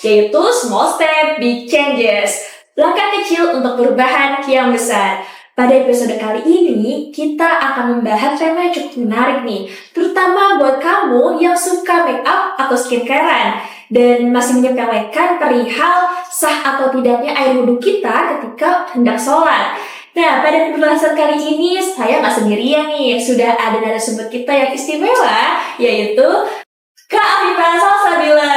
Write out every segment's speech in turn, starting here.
yaitu small step, big changes. Langkah kecil untuk perubahan yang besar. Pada episode kali ini, kita akan membahas tema yang cukup menarik nih, terutama buat kamu yang suka make up atau skincarean dan masih menyepelekan perihal sah atau tidaknya air wudhu kita ketika hendak sholat. Nah, pada pembahasan kali ini, saya nggak sendirian nih, sudah ada narasumber kita yang istimewa, yaitu Kak Afifah Salsabila.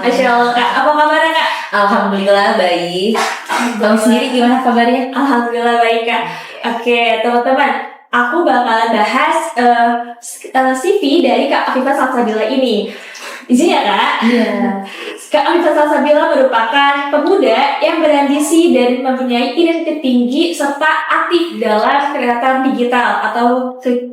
Masya Allah, Kak. Apa kabarnya, Kak? Alhamdulillah baik. Kamu sendiri gimana kabarnya? Alhamdulillah baik, Kak. Oke, teman-teman, aku bakalan bahas CV dari Kak Afifah Salsabila ini. Izin ya, Kak? Iya. Kak Afifah Salsabila merupakan pemuda yang berambisi dan mempunyai identitas tinggi serta aktif dalam kegiatan digital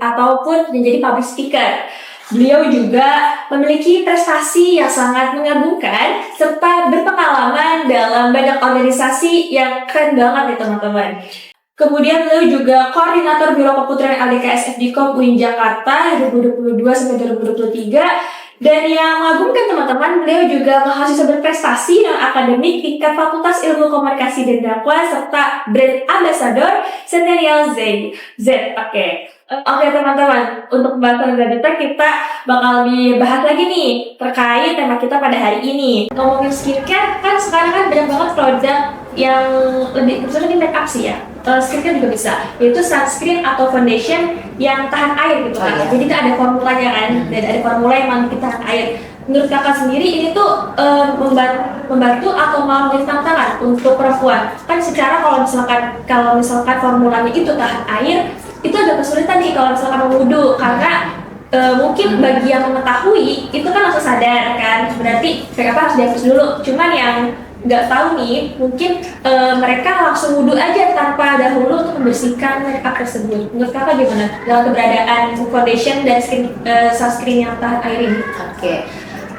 ataupun menjadi public speaker. Beliau juga memiliki prestasi yang sangat mengagumkan serta berpengalaman dalam banyak organisasi yang keren banget nih teman-teman. Kemudian beliau juga koordinator Biro Keputeren LDKS FDKOM UIN Jakarta 2022-2023. Dan yang mengagumkan teman-teman, beliau juga mahasiswa berprestasi dan akademik tingkat Fakultas Ilmu Komunikasi dan Dakwah serta brand ambassador Centennial Z. Oke teman-teman, untuk pembahasan selanjutnya kita bakal dibahas lagi nih terkait tema kita pada hari ini. Ngomongin skincare, kan sekarang kan banyak banget produk yang lebih khususnya di make up sih ya. Skincare juga bisa, yaitu sunscreen atau foundation yang tahan air gitu kan. Jadi itu ada formulanya kan, dan ada formula yang mampu tahan air. Menurut kakak sendiri ini tuh membantu atau malah menjadi tantangan untuk perempuan? Kan secara kalau misalkan formulanya itu tahan air, itu agak kesulitan nih kalau misalkan wudhu, karena mungkin bagi yang mengetahui itu kan langsung sadar kan, berarti make up harus dihapus dulu. Cuman yang nggak tahu nih, mungkin mereka langsung wudhu aja tanpa dahulu untuk membersihkan make up tersebut. Menurut kakak gimana dalam keberadaan foundation dan sunscreen yang tahan air ini? Oke.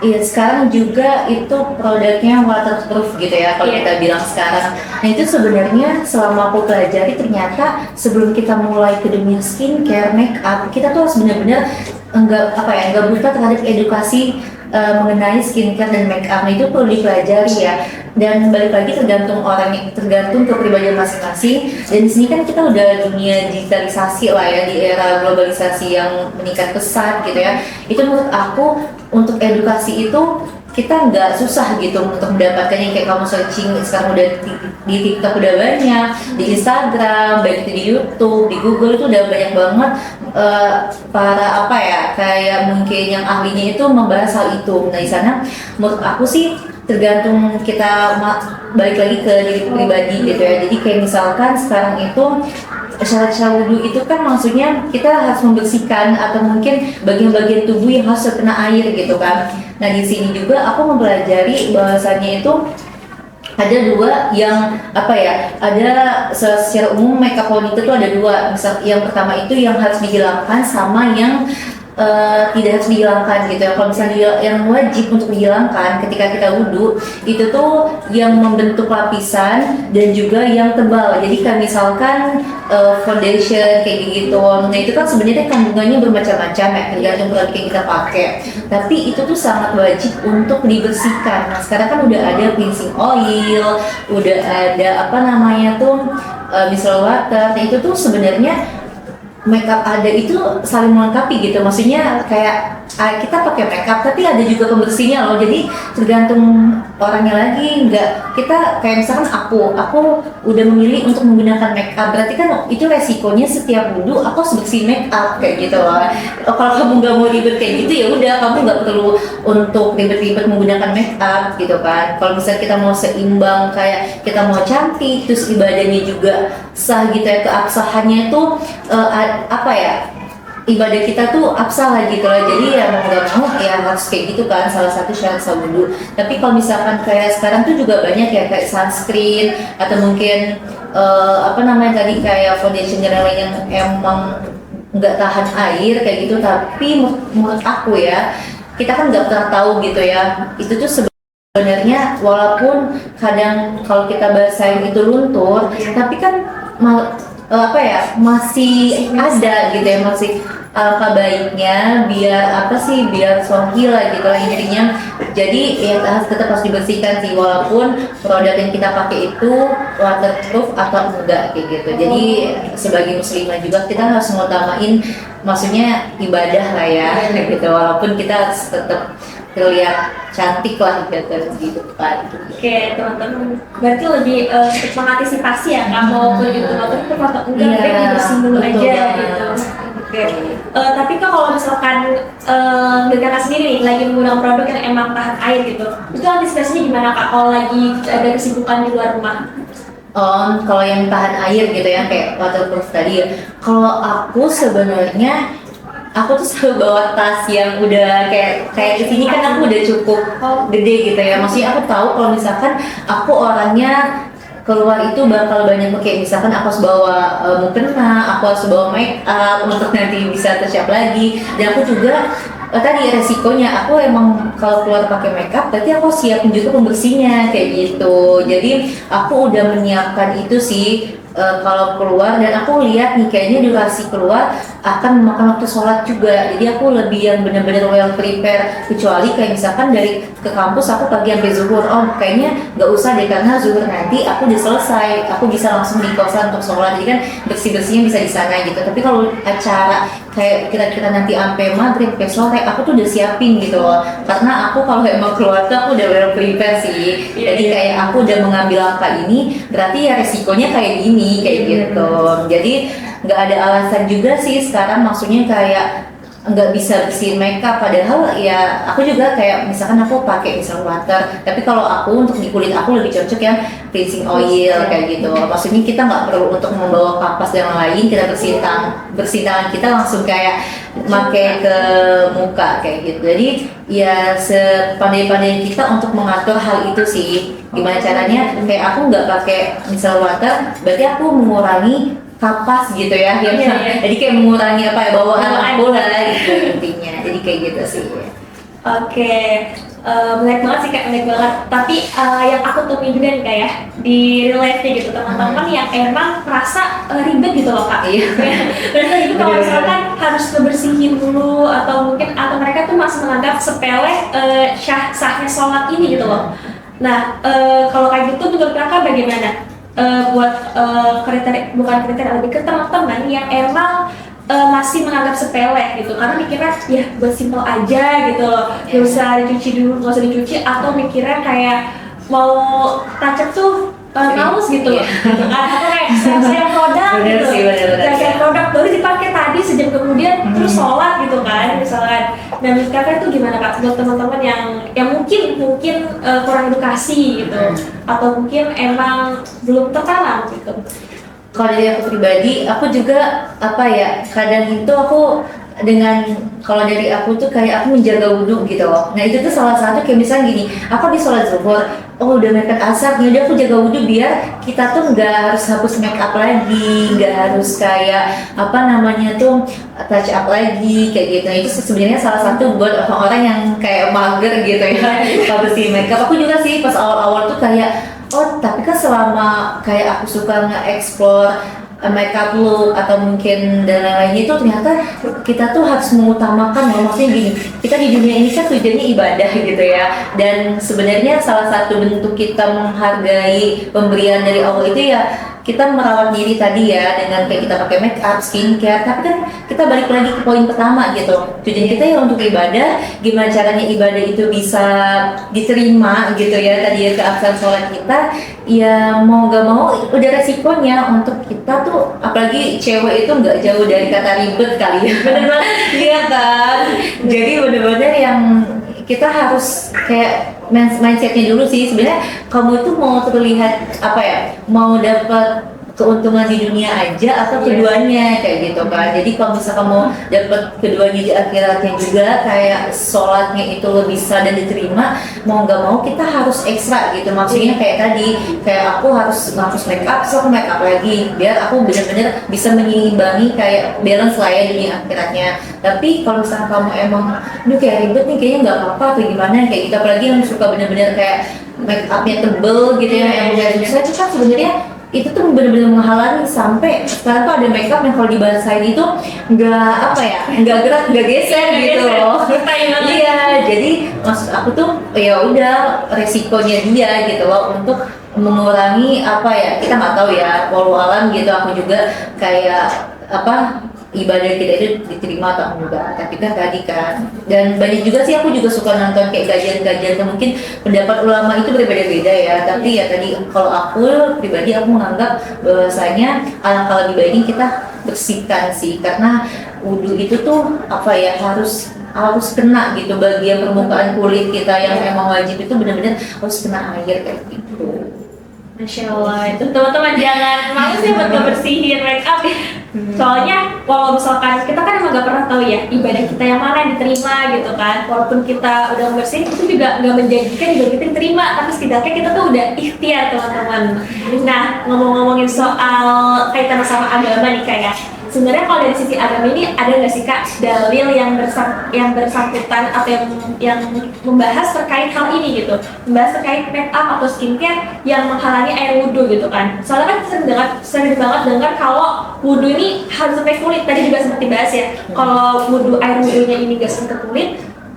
Iya, sekarang juga itu produknya waterproof gitu ya kalau kita bilang sekarang. Nah itu sebenarnya selama aku pelajari ternyata sebelum kita mulai ke dunia skincare, make up, kita tuh harus benar-benar enggak buta terhadap edukasi mengenai skincare dan make up. Nah itu perlu dipelajari ya. Dan balik lagi tergantung kepribadian masing-masing. Dan di sini kan kita udah dunia digitalisasi lah ya, di era globalisasi yang meningkat pesat gitu ya. Itu menurut aku untuk edukasi itu kita nggak susah gitu untuk mendapatkannya. Kayak kamu searching sekarang udah di TikTok udah banyak, di Instagram, baik itu di YouTube, di Google itu udah banyak banget para kayak mungkin yang ahlinya itu membahas hal itu. Nah di sana menurut aku sih tergantung kita balik lagi ke diri pribadi gitu ya. Jadi kayak misalkan sekarang itu syarat-syarat wudhu itu kan maksudnya kita harus membersihkan atau mungkin bagian-bagian tubuh yang harus terkena air gitu kan. Nah di sini juga aku mempelajari bahwasannya itu ada dua yang ada secara umum makeup wanita itu ada dua. Misal yang pertama itu yang harus dihilangkan sama yang tidak harus dihilangkan gitu ya. Kalau misalnya yang wajib untuk dihilangkan ketika kita wudhu itu tuh yang membentuk lapisan dan juga yang tebal. Jadi kan misalkan foundation kayak gitu, nah itu kan sebenarnya kandungannya bermacam-macam ya, tergantung produk yang kita pakai. Tapi itu tuh sangat wajib untuk dibersihkan. Nah sekarang kan udah ada cleansing oil, udah ada micellar water. Nah itu tuh sebenarnya makeup ada itu saling melengkapi gitu, maksudnya kayak kita pakai makeup tapi ada juga pembersihnya loh. Jadi tergantung orangnya lagi. Nggak, kita kayak misalkan aku udah memilih untuk menggunakan makeup, berarti kan itu resikonya setiap wudhu aku harus bersih makeup kayak gitu loh. Kalau kamu nggak mau ribet kayak gitu ya udah, kamu nggak perlu untuk ribet-ribet menggunakan makeup gitu kan. Kalau misalnya kita mau seimbang, kayak kita mau cantik terus ibadahnya juga sah gitu ya, keabsahannya itu ibadah kita tuh absah lah gitu loh. Jadi ya mau nggak mau ya harus kayak gitu kan, salah satu syarat sah wudhu. Tapi kalau misalkan kayak sekarang tuh juga banyak ya kayak sunscreen atau mungkin tadi kayak foundation yang lain yang emang nggak tahan air kayak gitu. Tapi menurut aku ya, kita kan nggak pernah tahu gitu ya, itu tuh sebenarnya walaupun kadang kalau kita basahin itu luntur, tapi kan apa ya, masih ada gitu ya, masih alangkah baiknya biar apa sih, biar sohi lah gitu lah intinya. Jadi ya tetap harus dibersihkan sih, walaupun produk yang kita pakai itu waterproof atau enggak kayak gitu. Jadi sebagai muslimah juga kita harus mengutamain, maksudnya ibadah lah ya gitu, walaupun kita harus tetap terlihat cantik lah gitu kan. Oke, teman-teman. Berarti lebih mengantisipasi ya, nggak mau ke gitu atau itu atau enggak, Iya, baik dibersihin dulu betul aja banget. gitu. Oke. Tapi kan kalau misalkan dari kakak sendiri nih lagi menggunakan produk yang emang tahan air gitu, itu antisipasinya gimana kak? Kalau lagi ada kesibukan di luar rumah? Kalau yang tahan air gitu ya, kayak waterproof tadi ya. Kalau aku sebenarnya, aku tuh selalu bawa tas yang udah kayak kesini kan aku udah cukup gede gitu ya. Maksudnya aku tahu kalau misalkan aku orangnya keluar itu bakal banyak pakai, misalkan aku harus bawa mukena, aku harus bawa make up untuk nanti bisa tersiap lagi. Dan aku juga tadi resikonya aku emang kalau keluar pakai makeup berarti aku siapin juga pembersihnya kayak gitu. Jadi aku udah menyiapkan itu sih kalau keluar, dan aku lihat nih kayaknya durasi keluar akan memakan waktu sholat juga. Jadi aku lebih yang benar-benar well prepare, kecuali kayak misalkan dari ke kampus aku pagi sampai zuhur, oh kayaknya nggak usah deh karena zuhur nanti aku udah selesai, aku bisa langsung di kosan untuk sholat, jadi kan bersih-bersihnya bisa di sana gitu. Tapi kalau acara kayak kira-kira nanti sampai maghrib sampai sore, aku tuh udah siapin gitu loh, karena aku kalau emang keluar tuh aku udah well prepare sih. Jadi kayak aku udah mengambil langkah ini, berarti ya resikonya kayak gini kayak gitu. Jadi nggak ada alasan juga sih sekarang, maksudnya kayak nggak bisa bersihin makeup, padahal ya aku juga kayak misalkan aku pakai misal water, tapi kalau aku untuk di kulit aku lebih cocok yang cleansing oil kayak gitu. Maksudnya kita nggak perlu untuk membawa kapas dan lain, kita bersih tangan kita langsung kayak pakai ke muka kayak gitu. Jadi ya sepandai-pandai kita untuk mengatur hal itu sih. Gimana caranya, kayak aku nggak pakai misal water, berarti aku mengurangi kapas gitu ya, jadi kayak mengurangi apa ya, bawaan aku lah gitu intinya. Jadi kayak gitu sih. Oke, menarik banget sih kak, menarik banget. Tapi yang aku temui juga nih kak ya, di real life-nya gitu, teman-teman yang emang merasa ribet gitu loh kak. Iya. Merasa itu kalau misalkan harus kebersihin dulu, atau mungkin mereka tuh masih menganggap sepele sahnya sholat ini gitu loh. Nah, kalau kayak gitu menurut kakak bagaimana? Buat kriteria, bukan kriteria, lebih ke teman-teman yang emang masih menganggap sepele gitu, karena mikirnya ya buat simpel aja gitu loh, nggak usah dicuci dulu, nggak usah dicuci, atau mikirnya kayak mau touch-up tuh males gitu loh, gitu kan, atau kayak sayang produk Bener gitu, sih, bener-bener. sayang produk baru dipakai tadi sejam kemudian terus sholat gitu kan misalkan. Nah menurut kakak itu gimana kak buat teman-teman yang mungkin kurang edukasi gitu, atau mungkin emang belum tertanam gitu? Kalau dari aku pribadi, aku juga apa ya, kadang itu aku dengan, kalau dari aku tuh kayak aku menjaga wudhu gitu loh. Nah itu tuh salah satu, kayak misalnya gini, aku di sholat zuhur, oh udah mepet asar, yaudah aku jaga wudhu biar kita tuh nggak harus hapus make up lagi, nggak harus kayak apa namanya tuh touch up lagi kayak gitu. Nah, itu sebenarnya salah satu buat orang-orang yang kayak mager gitu ya, hapusin make up. Aku juga sih pas awal-awal tuh kayak, oh tapi kan selama kayak aku suka nge-explore makeup look atau mungkin dan lain-lainnya, itu ternyata kita tuh harus mengutamakan loh. Maksudnya gini, kita di dunia ini kan tujuannya ibadah gitu ya, dan sebenarnya salah satu bentuk kita menghargai pemberian dari Allah itu ya kita merawat diri tadi ya, dengan kayak kita pakai make up, skincare. Tapi kan kita balik lagi ke poin pertama gitu, tujuan kita ya untuk ibadah. Gimana caranya ibadah itu bisa diterima gitu ya, tadi ya keabsahan sholat kita, ya mau gak mau udah resikonya untuk kita tuh, apalagi cewek itu nggak jauh dari kata ribet kali ya. Bener banget. Iya kan, jadi bener-bener yang kita harus kayak mindsetnya dulu sih. Sebenarnya kamu itu mau terlihat apa ya, mau dapat keuntungan di dunia aja atau keduanya kayak gitu kan. Jadi kalau misalkan mau dapat keduanya di akhiratnya juga, kayak sholatnya itu lebih sah dan diterima, mau nggak mau kita harus ekstra gitu. Maksudnya kayak tadi, kayak aku harus ngapus make up, so aku make up lagi biar aku benar-benar bisa menyeimbangi kayak balance lah ya dunia akhiratnya. Tapi kalau misalkan kamu emang ini kayak ribet nih, kayaknya nggak apa-apa atau gimana kayak gitu, apalagi yang suka benar-benar kayak make upnya tebel gitu ya, yang udah susah, itu kan sebenarnya itu tuh bener-bener menghalangi sampai sekarang tuh ada makeup yang kalau dibasahin itu nggak gerak nggak geser gitu loh. Iya, jadi maksud aku tuh ya udah resikonya dia gitu loh untuk mengurangi kita nggak tahu ya, walau alam gitu. Aku juga kayak ibadah kita itu diterima atau enggak, tapi kan tadi kan, dan banyak juga sih aku juga suka nonton kayak kajian-kajian, mungkin pendapat ulama itu berbeda-beda ya, tapi ya tadi kalau aku pribadi aku menganggap bahwasanya alangkah lebih baiknya kita bersihkan sih, karena wudhu itu tuh harus kena gitu bagian permukaan kulit kita yang emang wajib itu benar-benar harus kena air kayak gitu. Masya Allah, itu teman-teman jangan malu sih buat ngebersihin make up. Soalnya kalau misalkan kita kan emang gak pernah tahu ya ibadah kita yang mana yang diterima gitu kan. Walaupun kita udah bersihin itu juga gak menjanjikan ibadah kita diterima, tapi setidaknya kita tuh udah ikhtiar teman-teman. Nah, ngomong-ngomongin soal kaitan sama agama nih kayak sebenarnya kalau dari sisi agama ini ada nggak sih Kak dalil yang bersangkutan atau yang membahas terkait hal ini gitu, membahas terkait make up atau skincare yang menghalangi air wudhu gitu kan? Soalnya kan sering banget dengar kalau wudhu ini harus sampai kulit, tadi juga sempat dibahas ya, kalau air wudhunya ini nggak sampai ke kulit,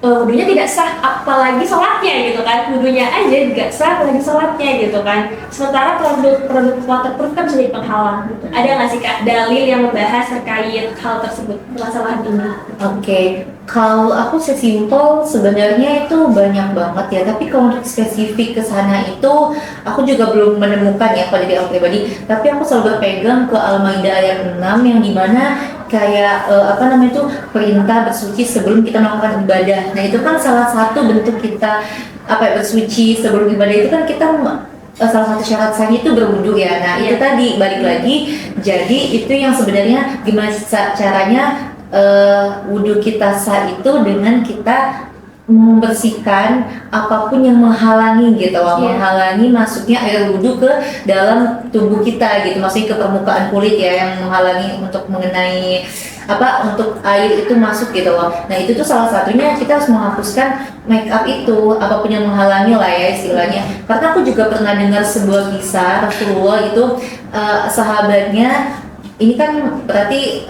wudhunya tidak sah, apalagi sholatnya gitu kan, wudhunya aja nggak sah apalagi sholatnya gitu kan. Sementara produk waterproof kan bisa jadi penghalang gitu. Ada nggak sih Kak dalil yang membahas terkait hal tersebut, permasalahan ini? Oke, kalau aku sesimpel sebenarnya itu banyak banget ya, tapi kalau untuk spesifik ke sana itu aku juga belum menemukan ya kalau dari aku pribadi, tapi aku selalu berpegang ke Al-Maidah ayat 6 yang dimana kayak perintah bersuci sebelum kita melakukan ibadah. Nah itu kan salah satu bentuk kita bersuci sebelum ibadah itu kan kita salah satu syarat sahnya itu berwudu ya. Nah itu tadi balik lagi, jadi itu yang sebenarnya gimana caranya wudu kita sah itu dengan kita membersihkan apapun yang menghalangi gitu loh, menghalangi masuknya air wudhu ke dalam tubuh kita gitu, maksudnya ke permukaan kulit ya, yang menghalangi untuk mengenai untuk air itu masuk gitu loh. Nah itu tuh salah satunya kita harus menghapuskan make up itu, apapun yang menghalangi lah ya istilahnya. Karena aku juga pernah dengar sebuah kisah Rasulullah itu sahabatnya ini kan berarti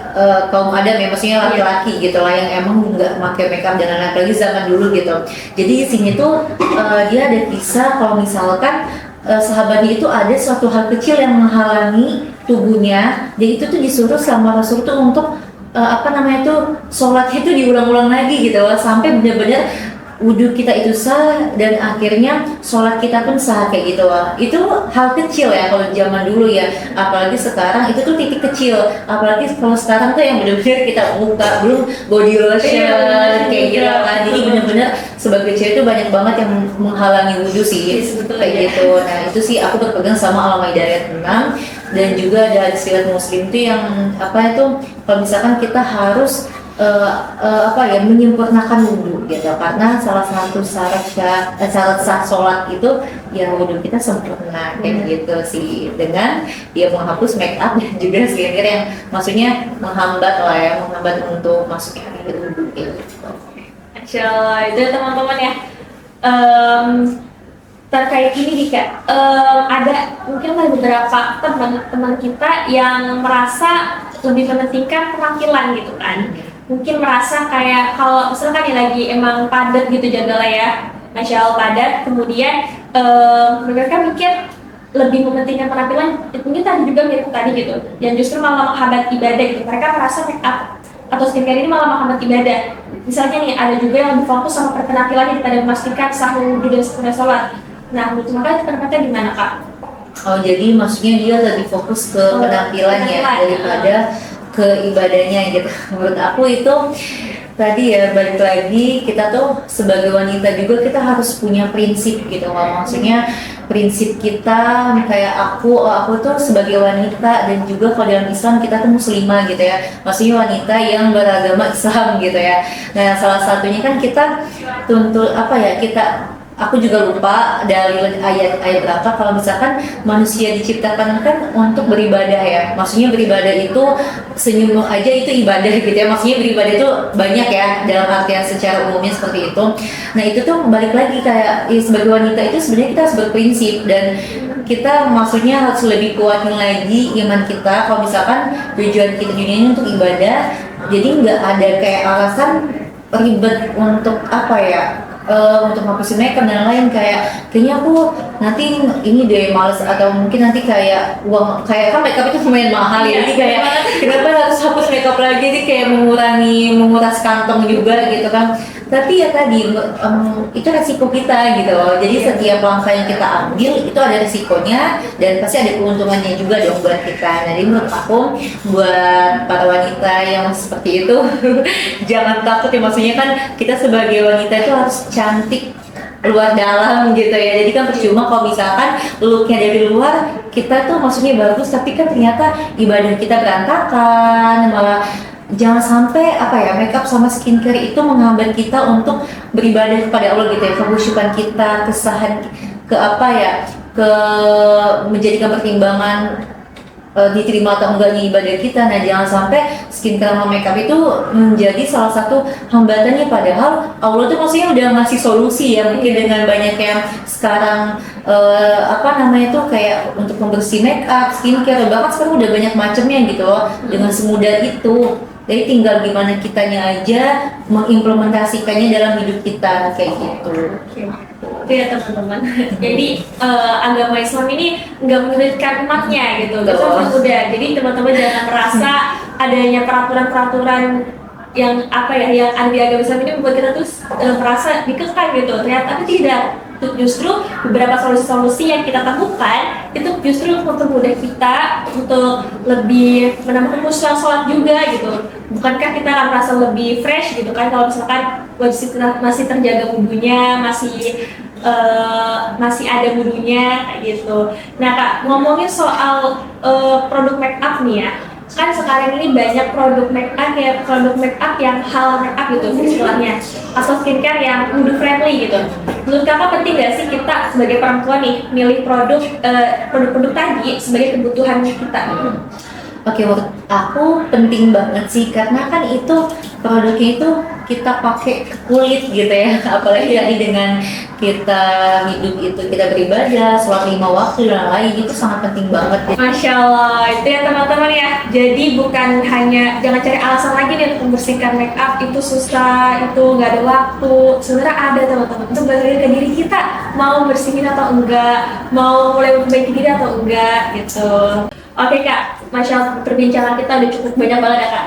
kaum Adam ya, maksudnya laki-laki gitu lah yang emang nggak pakai makeup dan anak lagi zaman dulu gitu. Jadi di sini tuh dia ada kisah kalau misalkan sahabatnya itu ada suatu hal kecil yang menghalangi tubuhnya, jadi itu tuh disuruh sama Rasul tuh untuk sholatnya itu diulang-ulang lagi gitu sampai benar-benar wudhu kita itu sah dan akhirnya sholat kita pun sah kayak gitu loh. Itu hal kecil ya kalau zaman dulu ya, apalagi sekarang itu tuh titik kecil, apalagi kalau sekarang tuh yang benar-benar kita buka belum body lotion kayak gitu kan. Jadi benar-benar sebagai cewek itu banyak banget yang menghalangi wudhu sih kayak gitu. Nah itu sih aku berpegang sama Al-Maidah ayat 6. Dan juga ada hadis Muslim itu yang kalau misalkan kita harus menyempurnakan wudhu gitu, karena salah satu syarat sah sholat itu ya wudhu kita sempurna kayak gitu sih, dengan dia menghapus make up dan juga skincare yang maksudnya menghambat untuk masuknya air wudhu gitu. Masya Allah, itu teman-teman ya. Terkait ini nih Kak, ada mungkin beberapa teman-teman kita yang merasa lebih mementingkan penampilan gitu kan. Mungkin merasa kayak kalau misalkan lagi emang padat gitu jadwalnya ya, Masya Allah padat, kemudian mereka mikir lebih mementingkan penampilan, mungkin tadi juga mirip tadi gitu, dan justru malah menghambat ibadah gitu. Mereka merasa make up atau skincare ini malah menghambat ibadah. Misalnya nih ada juga yang lebih fokus sama penampilannya daripada memastikan sah wudhu dan sempurna sholat. Nah, menurut Kakak pendapatnya gimana Kak? Oh jadi maksudnya dia lebih fokus ke penampilannya daripada ke ibadahnya gitu. Menurut aku itu tadi ya balik lagi, kita tuh sebagai wanita juga kita harus punya prinsip gitu loh. Maksudnya prinsip kita kayak aku tuh sebagai wanita, dan juga kalau dalam Islam kita tuh muslimah gitu ya, maksudnya wanita yang beragama Islam gitu ya. Nah salah satunya kan kita tuntut kita aku juga lupa dari ayat berapa kalau misalkan manusia diciptakan kan untuk beribadah ya. Maksudnya beribadah itu senyum aja itu ibadah gitu ya. Maksudnya beribadah itu banyak ya dalam artian secara umumnya seperti itu. Nah itu tuh balik lagi kayak ya, sebagai wanita itu sebenarnya kita harus berprinsip dan kita maksudnya harus lebih kuatin lagi iman kita kalau misalkan tujuan kita di dunia ini untuk ibadah. Jadi nggak ada kayak alasan ribet untuk apa ya, untuk ngapusin makeup dan lain kayaknya aku nanti ini deh males atau mungkin nanti kayak uang kayak kan makeup itu lumayan mahal ya, jadi kayak kenapa harus hapus makeup lagi, jadi kayak menguras kantong juga gitu kan. Tapi ya tadi itu resiko kita gitu loh, jadi setiap langkah yang kita ambil itu ada resikonya dan pasti ada keuntungannya juga dong buat kita. Jadi menurut aku buat para wanita yang seperti itu jangan takut ya, maksudnya kan kita sebagai wanita itu harus cantik luar dalam gitu ya. Jadi kan percuma kalau misalkan looknya dari luar kita tuh maksudnya bagus tapi kan ternyata ibadah kita berantakan. Malah jangan sampai apa ya, makeup sama skincare itu menghambat kita untuk beribadah kepada Allah gitu ya, kehusyukan kita, kesahan ke apa ya, ke menjadikan pertimbangan diterima atau enggaknya ibadah kita. Nah jangan sampai skincare sama makeup itu menjadi salah satu hambatannya, padahal Allah tuh maksudnya udah ngasih solusi ya. Mungkin dengan banyak yang sekarang apa namanya tuh kayak untuk membersih makeup, skincare, bahkan sekarang udah banyak macamnya gitu loh, dengan semudah itu. Jadi tinggal gimana kitanya aja mengimplementasikannya dalam hidup kita kayak gitu. Itu ya teman-teman. Jadi agama Islam ini nggak menyulitkan umatnya gitu. Itu udah. Jadi teman-teman jangan merasa adanya peraturan-peraturan yang apa ya, yang ada di agama Islam ini membuat kita tuh merasa dikekang gitu. Ternyata tidak. Justru beberapa solusi-solusi yang kita temukan itu justru untuk mempermudah kita untuk lebih menambahkan khusyuk sholat juga gitu. Bukankah kita akan merasa lebih fresh gitu kan kalau misalkan masih terjaga wudhunya, masih ada wudhunya kayak gitu. Nah Kak, ngomongin soal produk make up nih ya, kan sekarang ini banyak produk make up yang halal make up gitu istilahnya, atau skincare yang wudhu friendly gitu. Menurut kakak penting nggak sih kita sebagai perempuan nih milih produk-produk tadi sebagai kebutuhan kita? Oke, menurut aku penting banget sih, karena kan itu produknya itu kita pakai ke kulit gitu ya, apalagi tadi dengan kita hidup itu kita beribadah, sholat 5 waktu dan lain, itu sangat penting banget. Masya Allah, itu ya teman-teman ya. Jadi bukan hanya, jangan cari alasan lagi nih untuk membersihkan make up itu susah, itu nggak ada waktu. Sebenarnya ada teman-teman, itu balik ke diri kita, mau bersihin atau enggak, mau mulai memperbaiki diri atau enggak gitu. Oke Kak, Masya Allah perbincangan kita udah cukup banyak banget ya Kak.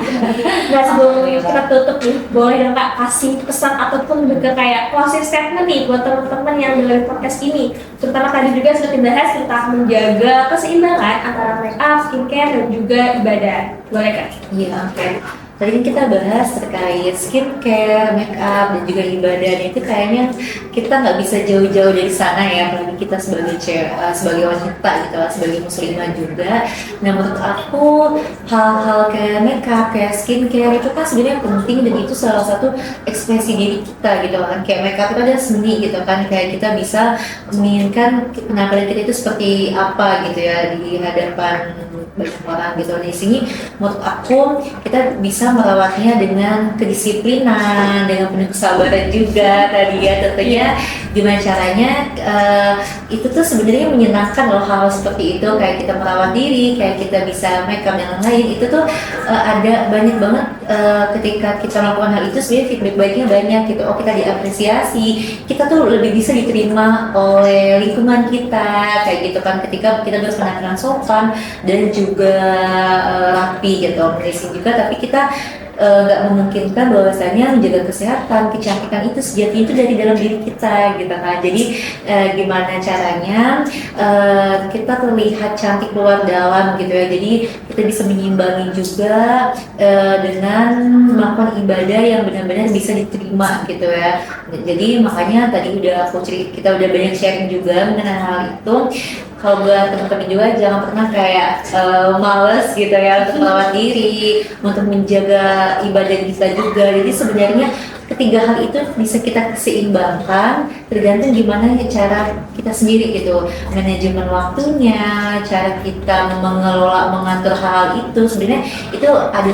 Nah sebelum kita tutup nih, boleh dong Kak kasih pesan ataupun juga kayak closing statement nih buat teman-teman yang dengerin podcast ini. Terutama tadi juga sudah dibahas tentang menjaga keseimbangan antara make up, skincare, dan juga ibadah. Boleh Kak? Iya, oke. Tadi kan kita bahas terkait skincare, make up, dan juga ibadah. Dan itu kayaknya kita nggak bisa jauh-jauh dari sana ya, apalagi kita sebagai sebagai wanita gitu, sebagai muslimah juga. Nah menurut aku hal-hal kayak make up, kayak skincare itu kan sebenarnya penting dan itu salah satu ekspresi diri kita gitu kan. Kayak make up itu ada seni gitu kan, kayak kita bisa menginginkan penampilan kita itu seperti apa gitu ya di hadapan banyak orang gitu. Di sini menurut aku kita bisa merawatnya dengan kedisiplinan, dengan penuh kesabaran juga tadi ya. Tentunya gimana caranya itu tuh sebenarnya menyenangkan loh hal seperti itu, kayak kita merawat diri, kayak kita bisa make up dan lain-lain. Itu tuh ada banyak banget ketika kita melakukan hal itu sebenarnya feedback baiknya banyak gitu. Oh kita diapresiasi, kita tuh lebih bisa diterima oleh lingkungan kita kayak gitu kan, ketika kita berpenampilan sopan dan juga rapi gitu. Menising juga tapi kita nggak memungkinkan bahwasanya menjaga kesehatan, kecantikan itu sejati itu dari dalam diri kita gitu kan. Jadi gimana caranya kita terlihat cantik luar dalam gitu ya. Jadi kita bisa menyimbangi juga dengan melakukan ibadah yang benar-benar bisa diterima gitu ya. Jadi makanya tadi kita udah banyak sharing juga mengenai hal itu. Kalau buat teman-teman juga jangan pernah kayak males gitu ya untuk merawat diri, untuk menjaga ibadah kita juga. Jadi sebenarnya ketiga hal itu bisa kita seimbangkan tergantung gimana cara kita sendiri gitu, manajemen waktunya, cara kita mengatur hal itu. Sebenarnya itu ada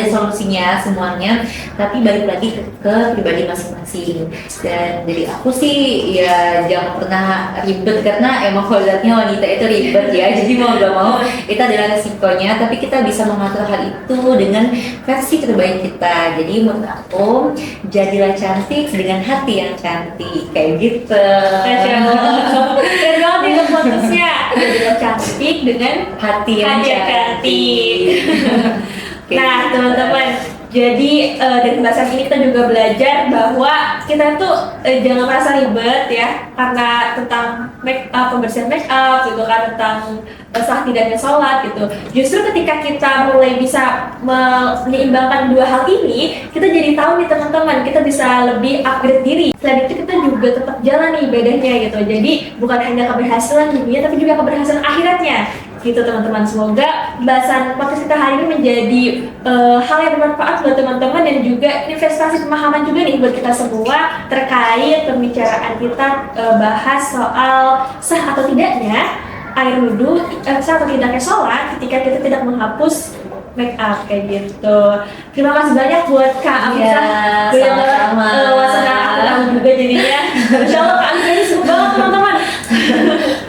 solusinya semuanya, tapi balik lagi ke pribadi masing-masing. Dan dari aku sih ya jangan pernah ribet, karena emang kodratnya wanita itu ribet ya, jadi mau gak mau itu adalah resikonya, tapi kita bisa mengatur hal itu dengan versi terbaik kita. Jadi menurut aku, jadilah cantik dengan hati yang cantik, kayak gitu. Masya Allah. Keren banget itu fokusnya. Jadilah cantik dengan Hati yang cantik. Oke. Nah, teman-teman, jadi dari pembahasan ini kita juga belajar bahwa kita tuh jangan merasa ribet ya, karena tentang make up, pembersihan make up gitu kan, tentang sah tidaknya sholat gitu. Justru ketika kita mulai bisa menyeimbangkan dua hal ini, kita jadi tahu nih teman-teman, kita bisa lebih upgrade diri. Selain itu kita juga tetap jalani ibadahnya gitu. Jadi bukan hanya keberhasilan dunia, tapi juga keberhasilan akhiratnya gitu teman-teman. Semoga bahasan podcast kita hari ini menjadi hal yang bermanfaat buat teman-teman, dan juga investasi pemahaman juga nih buat kita semua terkait pembicaraan kita bahas soal sah atau tidaknya air wudhu, sah atau tidaknya sholat ketika kita tidak menghapus make up kayak gitu. Terima kasih banyak buat Kak Amisa. Ya, sama-sama. Wawasan aku tahu juga jadinya. Insya Allah Kak Amisa ini seru banget teman-teman.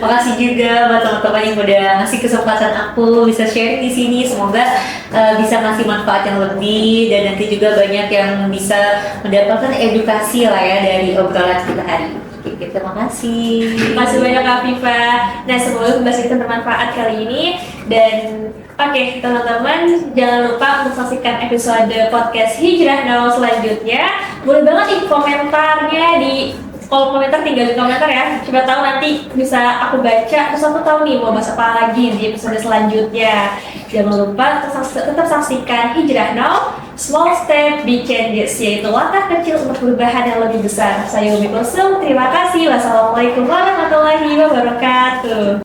Makasih juga buat teman-teman yang udah ngasih kesempatan aku bisa sharing di sini. Semoga bisa ngasih manfaat yang lebih, dan nanti juga banyak yang bisa mendapatkan edukasi lah ya dari obrolan kita hari ini. Oke, terima kasih. Terima kasih banyak Kak Viva. Nah, semoga pembahasan kita bermanfaat kali ini. Dan oke, teman-teman, jangan lupa untuk saksikan episode podcast Hijrah Now selanjutnya. Boleh banget nih komentarnya di kolom komentar, tinggal di komentar ya. Coba tahu nanti bisa aku baca, terus aku tahu nih mau bahas apa lagi di episode selanjutnya. Jangan lupa tetap saksikan Hijrah Now, Small Step Big Changes, yaitu langkah kecil untuk perubahan yang lebih besar. Saya Umi Kulsum, terima kasih. Wassalamualaikum warahmatullahi wabarakatuh.